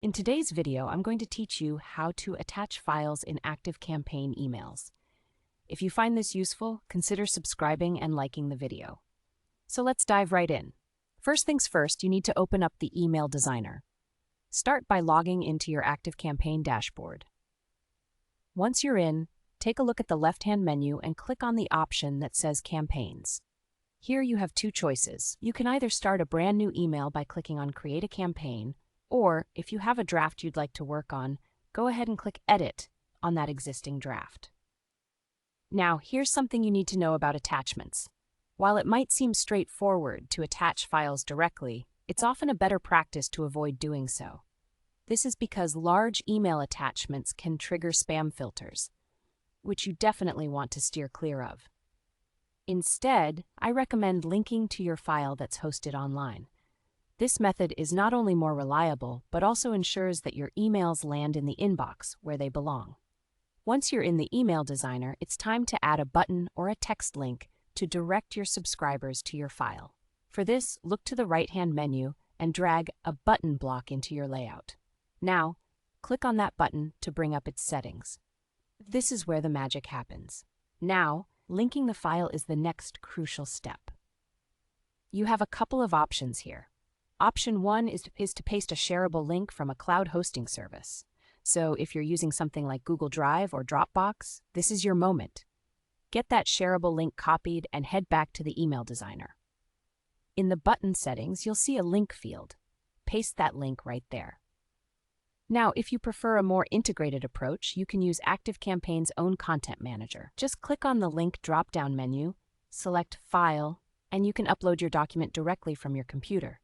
In today's video, I'm going to teach you how to attach files in ActiveCampaign emails. If you find this useful, consider subscribing and liking the video. So let's dive right in. First things first, you need to open up the email designer. Start by logging into your ActiveCampaign dashboard. Once you're in, take a look at the left-hand menu and click on the option that says Campaigns. Here you have two choices. You can either start a brand new email by clicking on Create a Campaign, or, if you have a draft you'd like to work on, go ahead and click Edit on that existing draft. Now, here's something you need to know about attachments. While it might seem straightforward to attach files directly, it's often a better practice to avoid doing so. This is because large email attachments can trigger spam filters, which you definitely want to steer clear of. Instead, I recommend linking to your file that's hosted online. This method is not only more reliable, but also ensures that your emails land in the inbox where they belong. Once you're in the email designer, it's time to add a button or a text link to direct your subscribers to your file. For this, look to the right-hand menu and drag a button block into your layout. Now, click on that button to bring up its settings. This is where the magic happens. Now, linking the file is the next crucial step. You have a couple of options here. Option 1 is to paste a shareable link from a cloud hosting service. So if you're using something like Google Drive or Dropbox, this is your moment. Get that shareable link copied and head back to the email designer. In the button settings, you'll see a link field. Paste that link right there. Now, if you prefer a more integrated approach, you can use ActiveCampaign's own content manager. Just click on the link drop-down menu, select File, and you can upload your document directly from your computer.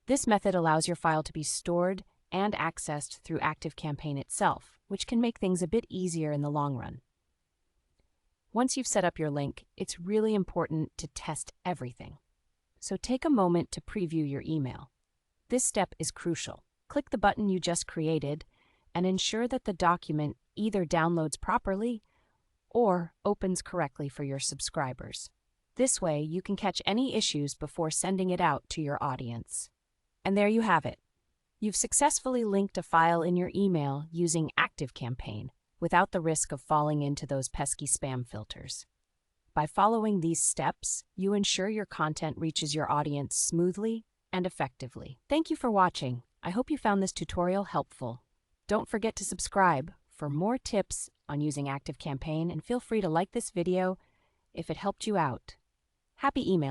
This method allows your file to be stored and accessed through ActiveCampaign itself, which can make things a bit easier in the long run. Once you've set up your link, it's really important to test everything. So take a moment to preview your email. This step is crucial. Click the button you just created and ensure that the document either downloads properly or opens correctly for your subscribers. This way, you can catch any issues before sending it out to your audience. And there you have it. You've successfully linked a file in your email using ActiveCampaign without the risk of falling into those pesky spam filters. By following these steps, you ensure your content reaches your audience smoothly and effectively. Thank you for watching. I hope you found this tutorial helpful. Don't forget to subscribe for more tips on using ActiveCampaign, and feel free to like this video if it helped you out. Happy email!